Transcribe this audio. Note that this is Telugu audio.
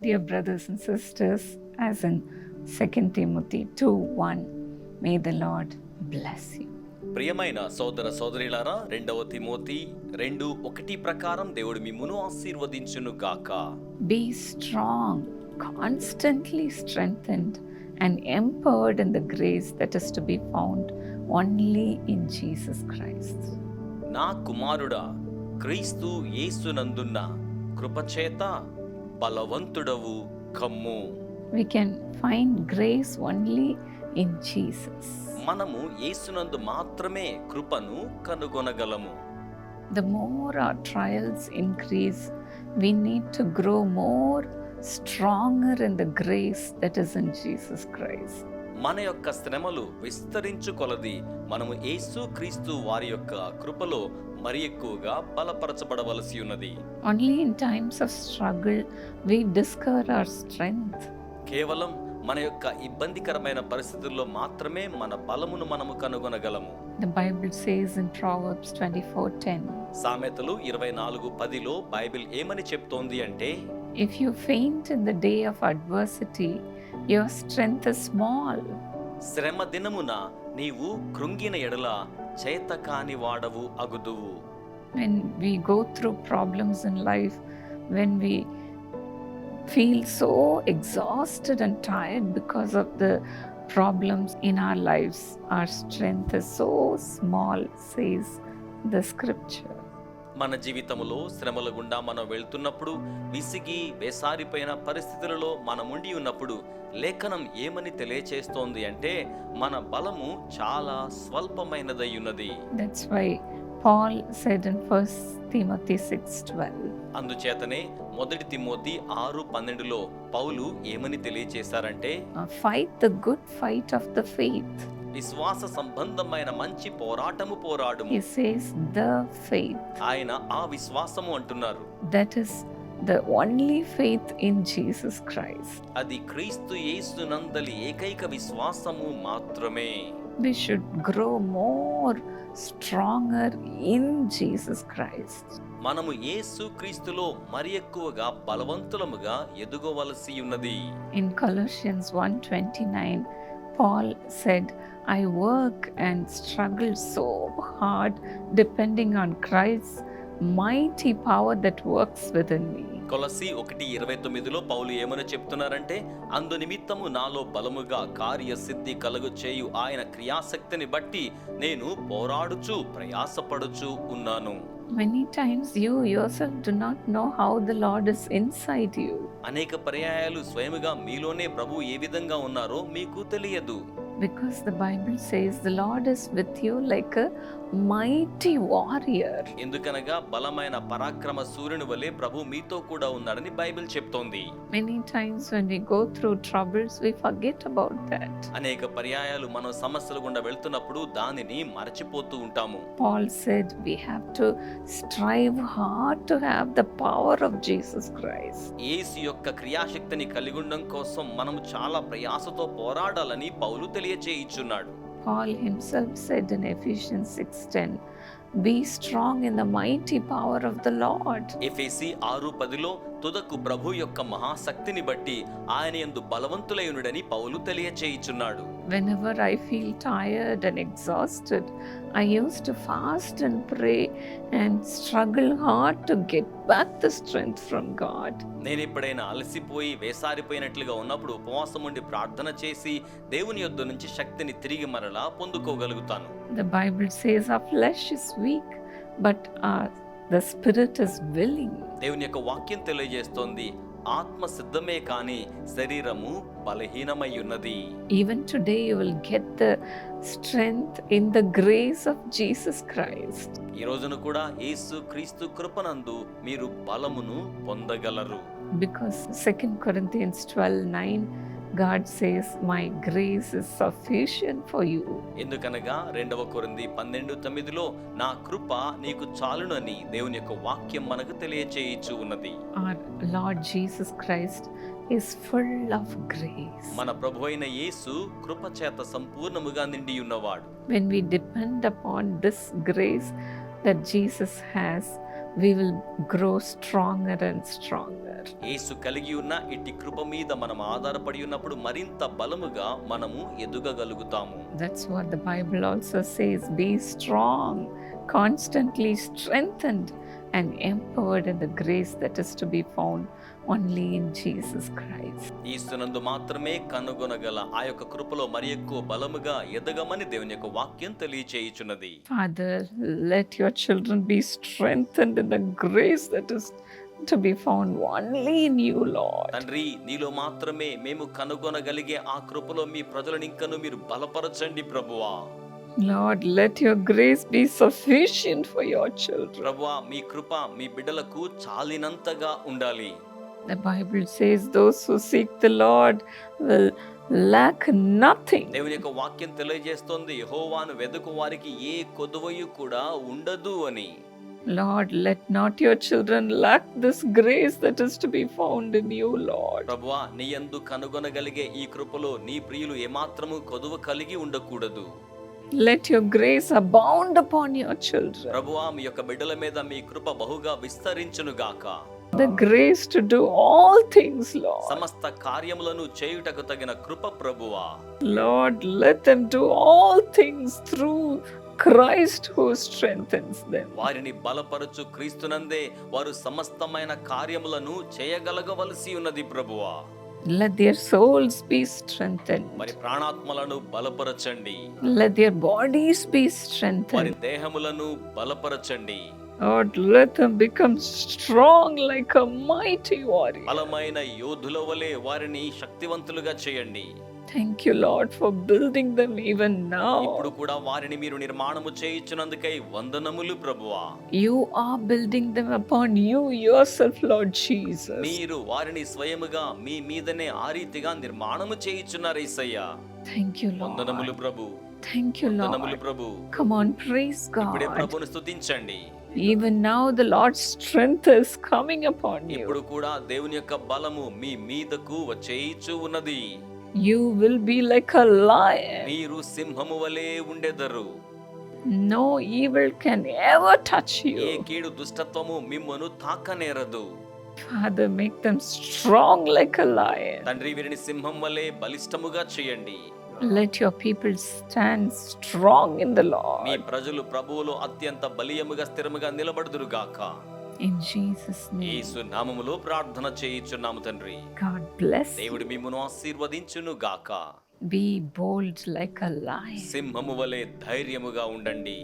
Dear brothers and sisters, as in 2 Timothy 2:1, may the Lord bless you. ప్రియమైన సోదర సోదరిలారా, 2 తిమోతి 2:1 ప్రకారం దేవుడు మిమ్మును ఆశీర్వదించును గాక. Be strong, constantly strengthened and empowered in the grace that is to be found only in Jesus Christ. నా కుమారుడా, క్రీస్తు యేసునందున్న కృపచేత బలవంతుడవు కమ్ము. We can find grace only in Jesus. మనము యేసునందు మాత్రమే కృపను కనుగొనగలము. The more our trials increase, we need to grow more stronger in the grace that is in Jesus Christ. మన యొక్క శ్రమలు విస్తరించు కొలది మనము యేసు క్రీస్తు వారి యొక్క కృపలో మరి ఎక్కువగా బలపరచబడవలసి ఉన్నది. Only in times of struggle we discover our strength. కేవలం మన యొక్క ఇబ్బందికరమైన పరిస్థితుల్లో మాత్రమే మన బలమును మనము కనుగొనగలము. The Bible says in Proverbs 24:10, సామెతలు 24:10లో బైబిల్ ఏమని చెప్తోంది అంటే, if you faint in the day of adversity, your strength is small. శ్రమ దినమున నీవు కృంగిన ఎడల చేతకాని వాడవు అగుదువు. When we go through problems in life, when we feel so exhausted and tired because of the problems in our lives, our strength is so small, says the scripture. మన జీవితంలో శ్రమల గుండా మనం వెళ్తున్నప్పుడు, విసిగి వేసారిపోయిన పరిస్థితులలో మనం ఉండి ఉన్నప్పుడు లేఖనం ఏమని తెలియచేస్తోంది అంటే, మన బలము చాలా స్వల్పమైనదై ఉన్నది. That's why Paul said in 1 Timothy 6:12, అందుచేతనే 1 తిమోతి 6:12లో పౌలు ఏమని తెలియచేశారంటే, fight the good fight of the faith. విశ్వాస సంబంధమైన మంచి పోరాటము పోరాడుము. He says the faith. ఆయన ఆ విశ్వాసము అంటున్నారు. That is the only faith in Jesus Christ. అది క్రీస్తు యేసునందలి ఏకైక విశ్వాసము మాత్రమే. We should grow more stronger in Jesus Christ. మనము యేసు క్రీస్తులో మరి ఎక్కువగా బలవంతులముగా ఎదుగవలసి ఉన్నది. In Colossians 1:29, Paul said, I work and struggle so hard depending on Christ's mighty power that works within me. కొలస్సీ 1:29లో పౌలు ఏమని చెప్తున్నారంటే, అందు నిమిత్తము నాలో బలముగా కార్యసిద్ధి కలుగు చేయు ఆయన క్రియాశక్తిని బట్టి నేను పోరాడుచు ప్రయాసపడుచు ఉన్నాను. Many times you yourself do not know how the Lord is inside you. అనేక పర్యాయాలు స్వయముగా మీలోనే ప్రభు ఏ విధంగా ఉన్నారో మీకు తెలియదు. Because the Bible says the Lord is with you like a mighty warrior. ఎందుకనగా బలమైన పరాక్రమ సూర్యుని వలె ప్రభు మీతో కూడా ఉన్నాడని బైబిల్ చెప్తోంది. Many times when we go through troubles, we forget about that. అనేక పర్యాయాలు మనం సమస్యల గుండా వెళ్తున్నప్పుడు దానిని మరచిపోతూ ఉంటాము. Paul said we have to strive hard to have the power of Jesus Christ. యేసు యొక్క క్రియాశక్తిని కలిగి ఉండడం కోసం మనం చాలా ప్రయాసతో పోరాడాలని పౌలు తెలియచేయిచున్నాడు. Paul himself said in Ephesians 6:10, be strong in the mighty power of the Lord. ఎఫెసీ 6:10లో తుదకు ప్రభు యొక్క మహాశక్తిని బట్టి ఆయన యందు బలవంతులైయునుడని పౌలు తెలియచేయిచున్నాడు. Whenever I feel tired and exhausted, I used to fast and pray and struggle hard to get back the strength from God. నేను ఎప్పుడైనా అలసిపోయి వేసారిపోయినట్లుగా ఉన్నప్పుడు ఉపవాసం ఉండి ప్రార్థన చేసి దేవుని యొద్ద నుంచి శక్తిని తిరిగి మరలా పొందుకోగలుగుతాను. The Bible says our flesh is weak, but the spirit is willing. దేవుని యొక్క వాక్యం తెలియజేస్తోంది, ఆత్మ సిద్ధమే కానీ శరీరము బలహీనమై ఉన్నది. Even today you will get the strength in the grace of Jesus Christ. ఈ రోజున కూడా యేసు క్రీస్తు కృపనందు మీరు బలమును పొందగలరు. Because 2 Corinthians 12:9, God says, my grace is sufficient for you. ఎందుకనగా 2 కొరింథీ 12:9లో నా కృప నీకు చాలునని దేవుని యొక్క వాక్యం మనకు తెలియచేయిచు ఉన్నది. Our Lord Jesus Christ is full of grace. మన ప్రభువైన యేసు కృప చేత సంపూర్ణముగా నిండి ఉన్నవాడు. When we depend upon this grace that Jesus has, we will grow stronger and stronger. యేసు కలిగి ఉన్న ఇట్టి కృప మీద మనం ఆధారపడి ఉన్నప్పుడు మరింత బలముగా మనము ఎదుగగలుగుతాము. That's what the Bible also says. Be strong, constantly strengthened and empowered in the grace that is to be found only in Jesus Christ. యేసునందు మాత్రమే కనుగొనగల ఆ యొక్క కృపలో మరి ఎక్కువ బలముగా ఎదగమని దేవుని యొక్క వాక్యం తెలియచేయుచున్నది. Father, let your children be strengthened in the grace that is to be found only in you, Lord. తండ్రి, నీలో మాత్రమే మేము కనుగొనగలిగే ఆ కృపలో మీ ప్రజలను ఇంకను మీరు బలపరచండి ప్రభువా. Lord, let your grace be sufficient for your children. ప్రభువా, మీ కృప మీ బిడ్డలకు చాలినంతగా ఉండాలి. The Bible says those who seek the Lord will lack nothing. దేవుని యొక్క వాక్యం తెలియజేస్తోంది, యెహోవాను వెదుకు వారికి ఏ కొదువయు కూడా ఉండదు అని. Lord, let not your children lack this grace that is to be found in you, Lord. ప్రభువా, నీ యందు కనుగొనగలిగే ఈ కృపలో నీ ప్రియులు ఏమాత్రము కొదువ కలిగి ఉండకూడదు. Let your grace abound upon your children. ప్రభువా, మీ యొక్క బిడ్డల మీద మీ కృప బహుగా విస్తరించును గాక. The grace to do all things, Lord. సమస్త కార్యములను చేయుటకు తగిన కృప ప్రభువా. Lord, let them do all things through Christ who strengthens them. వారిని బలపరచు క్రీస్తునందే వారు సమస్తమైన కార్యములను చేయగలగవలసి ఉన్నది ప్రభువా. Let their souls be strengthened. మరి ప్రాణాత్మలను బలపరచండి. Let their bodies be వారి strengthened. దేహములను బలపరచండి. Lord, let them become strong like a mighty warrior. బలమైన యోధుల వలె వారిని శక్తివంతులుగా చేయండి. Thank you, Lord, for building them even ఇప్పుడు now. కూడా వారిని మీరు నిర్మాణము చేయించున్నందుకై వందనములు ప్రభువా. You are building them upon you yourself, Lord Jesus. మీరు వారిని స్వయముగా మీ మీదనే ఆ రీతిగా నిర్మాణము చేయించున్నారు యేసయ్యా. Thank you, వందనములు Lord. ప్రభు. Thank you, వందనములు Lord. Prabhu. Come on, praise ఇప్పుడే God. ప్రభుని స్తుతించండి. Even now, the Lord's strength is coming upon ఇప్పుడు you. కూడా దేవుని యొక్క బలము మీ మీదకు వచ్చేయిచు ఉన్నది. You will be like a lion. మీరు సింహము వలె ఉండెదరు. No evil can ever touch A you. కీడు దుష్టత్వము మిమ్మను తాకనేరదు. Father, make them strong like a lion. తండ్రి, వీరిని సింహం వలె బలిష్టముగా చేయండి. Let your people stand strong in the me Lord. ప్రజలు ప్రభువులో అత్యంత బలీయముగా స్థిరముగా నిలబడుదురుగాక. In Jesus' name. యేసు నామములో ప్రార్థన చేయుచున్నాము తండ్రి. God bless you. దేవుడు మిమ్మును ఆశీర్వదించును గాక. Be bold like a lion. సింహము వలె ధైర్యముగా ఉండండి.